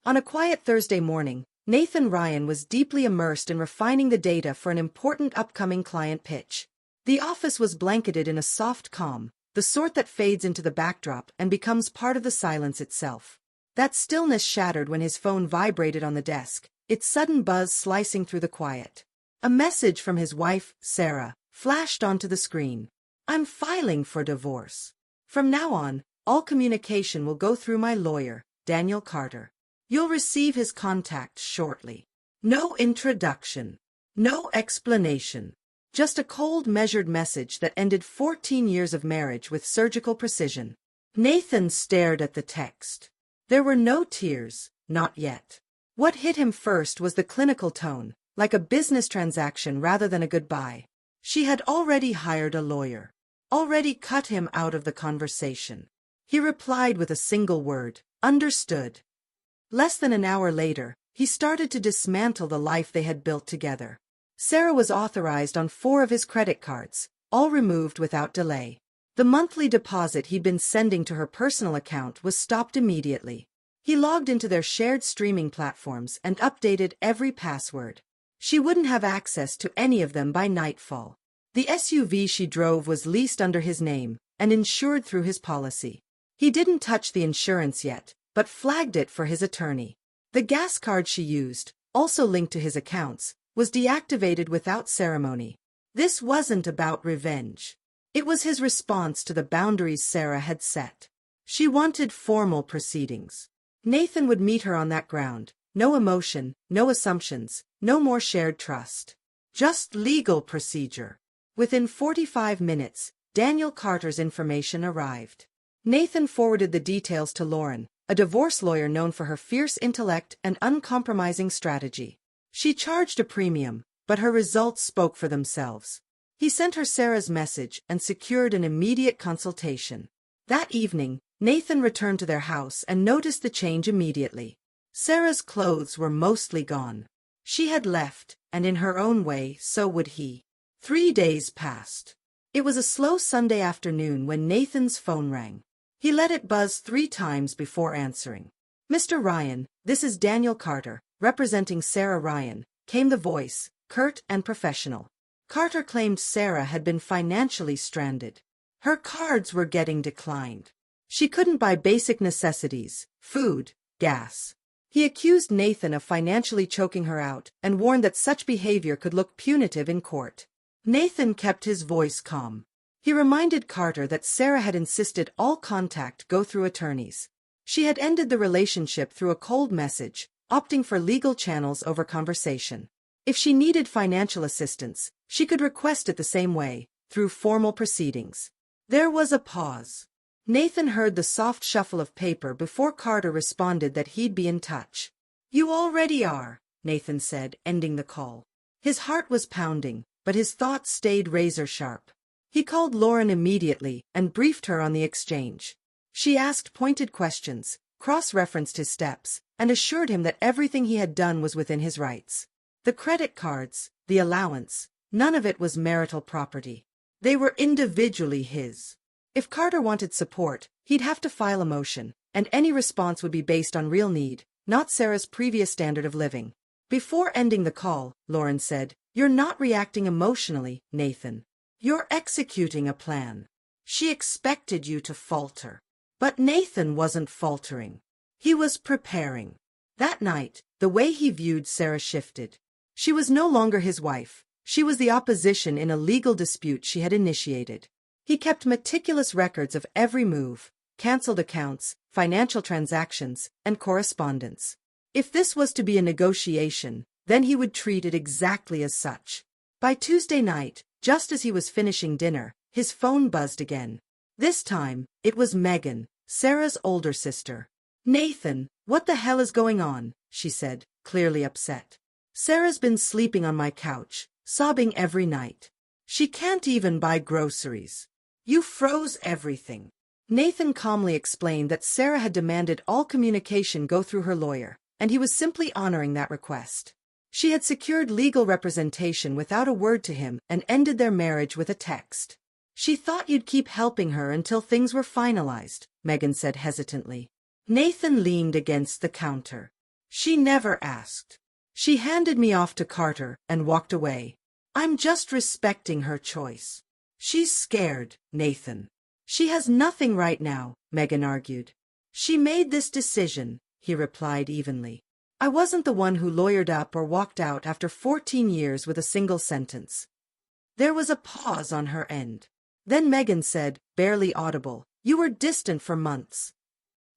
On a quiet Thursday morning, Nathan Ryan was deeply immersed in refining the data for an important upcoming client pitch. The office was blanketed in a soft calm, the sort that fades into the backdrop and becomes part of the silence itself. That stillness shattered when his phone vibrated on the desk, its sudden buzz slicing through the quiet. A message from his wife, Sarah, flashed onto the screen. "I'm filing for divorce. From now on, all communication will go through my lawyer, Daniel Carter. You'll receive his contact shortly. No introduction. No explanation. Just a cold, measured message that ended 14 years of marriage with surgical precision." Nathan stared at the text. There were no tears, not yet. What hit him first was the clinical tone, like a business transaction rather than a goodbye. She had already hired a lawyer. Already cut him out of the conversation. He replied with a single word, "Understood." Less than an hour later, he started to dismantle the life they had built together. Sarah was authorized on 4 of his credit cards, all removed without delay. The monthly deposit he'd been sending to her personal account was stopped immediately. He logged into their shared streaming platforms and updated every password. She wouldn't have access to any of them by nightfall. The SUV she drove was leased under his name and insured through his policy. He didn't touch the insurance yet, but flagged it for his attorney. The gas card she used, also linked to his accounts, was deactivated without ceremony. This wasn't about revenge. It was his response to the boundaries Sarah had set. She wanted formal proceedings. Nathan would meet her on that ground. No emotion, no assumptions, no more shared trust. Just legal procedure. Within 45 minutes, Daniel Carter's information arrived. Nathan forwarded the details to Lauren, a divorce lawyer known for her fierce intellect and uncompromising strategy. She charged a premium, but her results spoke for themselves. He sent her Sarah's message and secured an immediate consultation. That evening, Nathan returned to their house and noticed the change immediately. Sarah's clothes were mostly gone. She had left, and in her own way, so would he. 3 days passed. It was a slow Sunday afternoon when Nathan's phone rang. He let it buzz 3 times before answering. "Mr. Ryan, this is Daniel Carter, representing Sarah Ryan," came the voice, curt and professional. Carter claimed Sarah had been financially stranded. Her cards were getting declined. She couldn't buy basic necessities, food, gas. He accused Nathan of financially choking her out and warned that such behavior could look punitive in court. Nathan kept his voice calm. He reminded Carter that Sarah had insisted all contact go through attorneys. She had ended the relationship through a cold message, opting for legal channels over conversation. If she needed financial assistance, she could request it the same way, through formal proceedings. There was a pause. Nathan heard the soft shuffle of paper before Carter responded that he'd be in touch. "You already are," Nathan said, ending the call. His heart was pounding, but his thoughts stayed razor-sharp. He called Lauren immediately and briefed her on the exchange. She asked pointed questions, cross-referenced his steps, and assured him that everything he had done was within his rights. The credit cards, the allowance, none of it was marital property. They were individually his. If Carter wanted support, he'd have to file a motion, and any response would be based on real need, not Sarah's previous standard of living. Before ending the call, Lauren said, "You're not reacting emotionally, Nathan. You're executing a plan." She expected you to falter. But Nathan wasn't faltering. He was preparing. That night, the way he viewed Sarah shifted. She was no longer his wife. She was the opposition in a legal dispute she had initiated. He kept meticulous records of every move, canceled accounts, financial transactions, and correspondence. If this was to be a negotiation, then he would treat it exactly as such. By Tuesday night, just as he was finishing dinner, his phone buzzed again. This time, it was Megan, Sarah's older sister. "Nathan, what the hell is going on?" she said, clearly upset. "Sarah's been sleeping on my couch, sobbing every night. She can't even buy groceries. You froze everything." Nathan calmly explained that Sarah had demanded all communication go through her lawyer, and he was simply honoring that request. She had secured legal representation without a word to him and ended their marriage with a text. "She thought you'd keep helping her until things were finalized," Megan said hesitantly. Nathan leaned against the counter. She never asked. She handed me off to Carter and walked away. I'm just respecting her choice. She's scared, Nathan. She has nothing right now, Megan argued. She made this decision, he replied evenly. I wasn't the one who lawyered up or walked out after 14 years with a single sentence. There was a pause on her end. Then Megan said, barely audible, you were distant for months.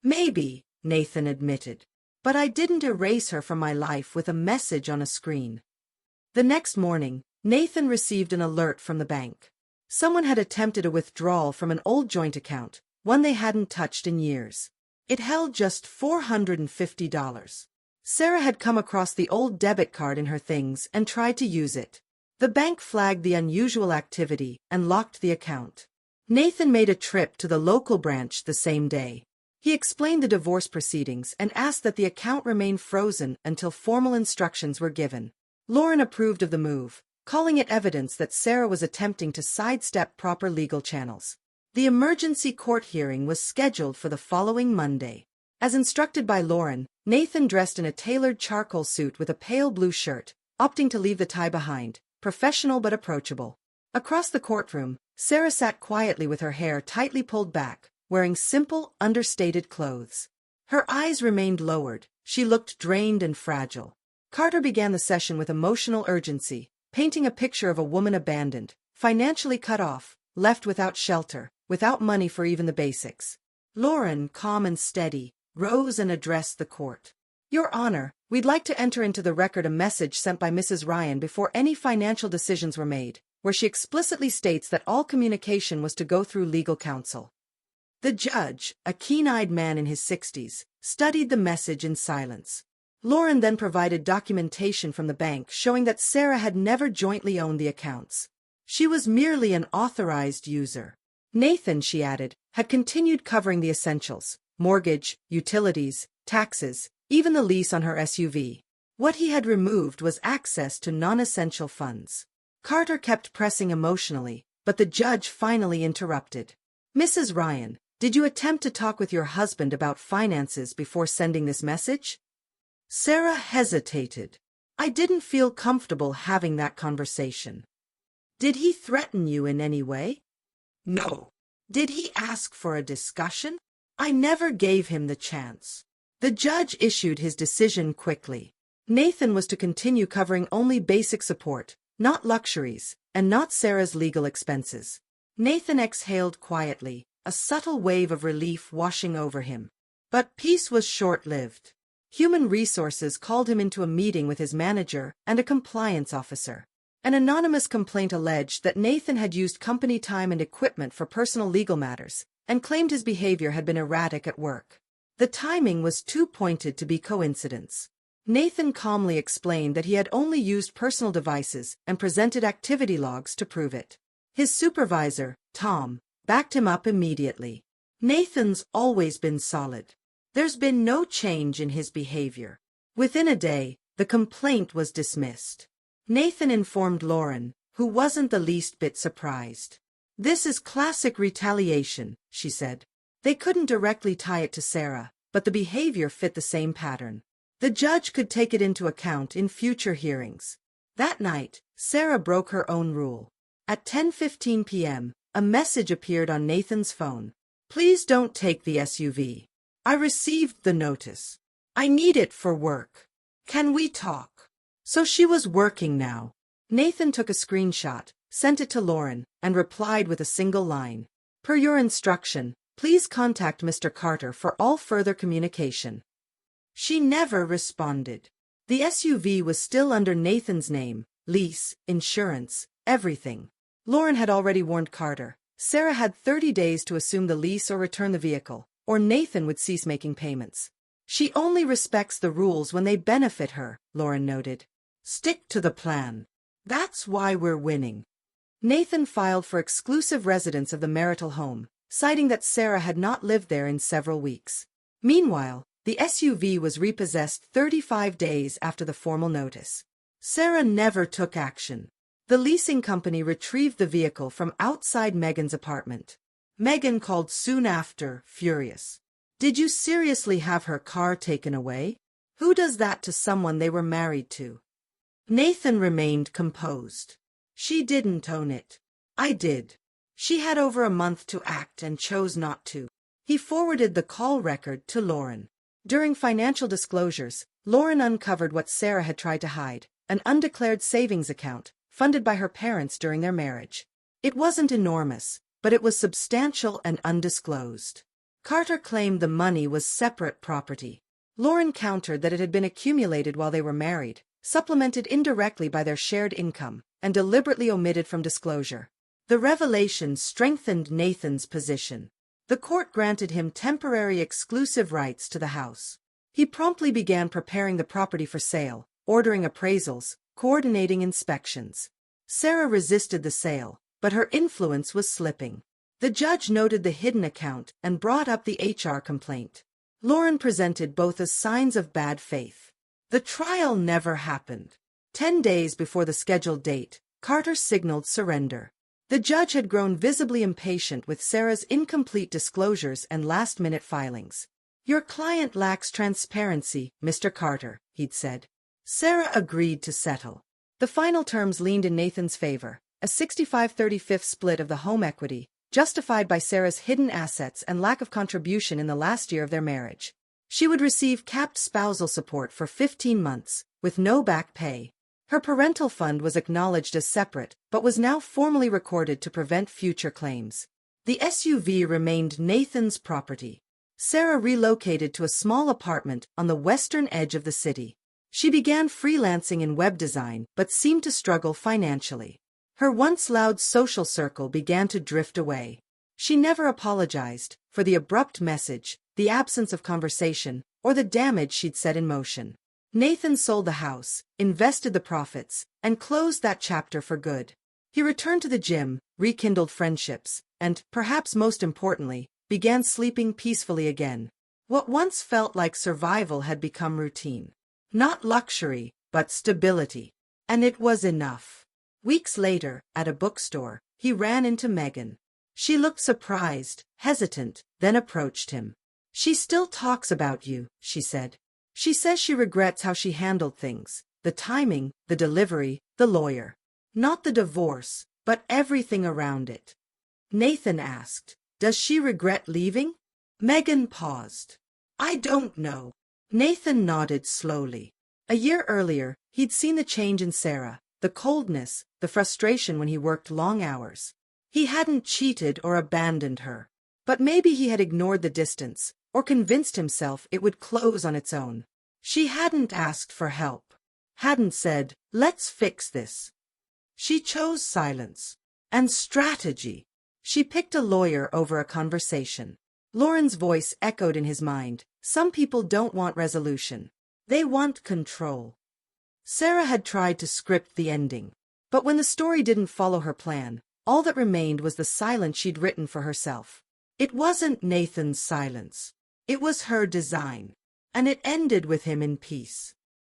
Maybe, Nathan admitted. But I didn't erase her from my life with a message on a screen. The next morning, Nathan received an alert from the bank. Someone had attempted a withdrawal from an old joint account, one they hadn't touched in years. It held just $450. Sarah had come across the old debit card in her things and tried to use it. The bank flagged the unusual activity and locked the account. Nathan made a trip to the local branch the same day. He explained the divorce proceedings and asked that the account remain frozen until formal instructions were given. Lauren approved of the move, calling it evidence that Sarah was attempting to sidestep proper legal channels. The emergency court hearing was scheduled for the following Monday. As instructed by Lauren, Nathan dressed in a tailored charcoal suit with a pale blue shirt, opting to leave the tie behind, professional but approachable. Across the courtroom, Sarah sat quietly with her hair tightly pulled back, wearing simple, understated clothes. Her eyes remained lowered, she looked drained and fragile. Carter began the session with emotional urgency, painting a picture of a woman abandoned, financially cut off, left without shelter, without money for even the basics. Lauren, calm and steady, rose and addressed the court. Your Honor, we'd like to enter into the record a message sent by Mrs. Ryan before any financial decisions were made, where she explicitly states that all communication was to go through legal counsel. The judge, a keen-eyed man in his 60s, studied the message in silence. Lauren then provided documentation from the bank showing that Sarah had never jointly owned the accounts. She was merely an authorized user. Nathan, she added, had continued covering the essentials: mortgage, utilities, taxes, even the lease on her SUV. What he had removed was access to non-essential funds. Carter kept pressing emotionally, but the judge finally interrupted. Mrs. Ryan, did you attempt to talk with your husband about finances before sending this message? Sarah hesitated. I didn't feel comfortable having that conversation. Did he threaten you in any way? No. Did he ask for a discussion? I never gave him the chance. The judge issued his decision quickly. Nathan was to continue covering only basic support, not luxuries, and not Sarah's legal expenses. Nathan exhaled quietly, a subtle wave of relief washing over him. But peace was short-lived. Human Resources called him into a meeting with his manager and a compliance officer. An anonymous complaint alleged that Nathan had used company time and equipment for personal legal matters, and claimed his behavior had been erratic at work. The timing was too pointed to be coincidence. Nathan calmly explained that he had only used personal devices and presented activity logs to prove it. His supervisor, Tom, backed him up immediately. Nathan's always been solid. There's been no change in his behavior. Within a day, the complaint was dismissed. Nathan informed Lauren, who wasn't the least bit surprised. This is classic retaliation, she said. They couldn't directly tie it to Sarah, but the behavior fit the same pattern. The judge could take it into account in future hearings. That night, Sarah broke her own rule. At 10:15 p.m., a message appeared on Nathan's phone. Please don't take the SUV. I received the notice. I need it for work. Can we talk? So she was working now. Nathan took a screenshot, sent it to Lauren, and replied with a single line. Per your instruction, please contact Mr. Carter for all further communication. She never responded. The SUV was still under Nathan's name, lease, insurance, everything. Lauren had already warned Carter. Sarah had 30 days to assume the lease or return the vehicle, or Nathan would cease making payments. She only respects the rules when they benefit her, Lauren noted. Stick to the plan. That's why we're winning. Nathan filed for exclusive residence of the marital home, citing that Sarah had not lived there in several weeks. Meanwhile, the SUV was repossessed 35 days after the formal notice. Sarah never took action. The leasing company retrieved the vehicle from outside Megan's apartment. Megan called soon after, furious. Did you seriously have her car taken away? Who does that to someone they were married to? Nathan remained composed. She didn't own it. I did. She had over a month to act and chose not to. He forwarded the call record to Lauren. During financial disclosures, Lauren uncovered what Sarah had tried to hide, an undeclared savings account, funded by her parents during their marriage. It wasn't enormous, but it was substantial and undisclosed. Carter claimed the money was separate property. Lauren countered that it had been accumulated while they were married, supplemented indirectly by their shared income, and deliberately omitted from disclosure. The revelation strengthened Nathan's position. The court granted him temporary exclusive rights to the house. He promptly began preparing the property for sale, ordering appraisals, coordinating inspections. Sarah resisted the sale, but her influence was slipping. The judge noted the hidden account and brought up the HR complaint. Lauren presented both as signs of bad faith. The trial never happened. 10 days before the scheduled date, Carter signaled surrender. The judge had grown visibly impatient with Sarah's incomplete disclosures and last-minute filings. "Your client lacks transparency, Mr. Carter," he'd said. Sarah agreed to settle. The final terms leaned in Nathan's favor, a 65-35 split of the home equity, justified by Sarah's hidden assets and lack of contribution in the last year of their marriage. She would receive capped spousal support for 15 months, with no back pay. Her parental fund was acknowledged as separate, but was now formally recorded to prevent future claims. The SUV remained Nathan's property. Sarah relocated to a small apartment on the western edge of the city. She began freelancing in web design, but seemed to struggle financially. Her once loud social circle began to drift away. She never apologized for the abrupt message, the absence of conversation, or the damage she'd set in motion. Nathan sold the house, invested the profits, and closed that chapter for good. He returned to the gym, rekindled friendships, and, perhaps most importantly, began sleeping peacefully again. What once felt like survival had become routine. Not luxury, but stability. And it was enough. Weeks later, at a bookstore, he ran into Megan. She looked surprised, hesitant, then approached him. "She still talks about you," she said. "She says she regrets how she handled things, the timing, the delivery, the lawyer. Not the divorce, but everything around it." Nathan asked, "Does she regret leaving?" Megan paused. "I don't know." Nathan nodded slowly. A year earlier, he'd seen the change in Sarah, the coldness, the frustration when he worked long hours. He hadn't cheated or abandoned her. But maybe he had ignored the distance, or convinced himself it would close on its own. She hadn't asked for help. Hadn't said, "Let's fix this." She chose silence. And strategy. She picked a lawyer over a conversation. Lauren's voice echoed in his mind. Some people don't want resolution. They want control. Sarah had tried to script the ending. But when the story didn't follow her plan, all that remained was the silence she'd written for herself. It wasn't Nathan's silence. It was her design. And it ended with him in peace.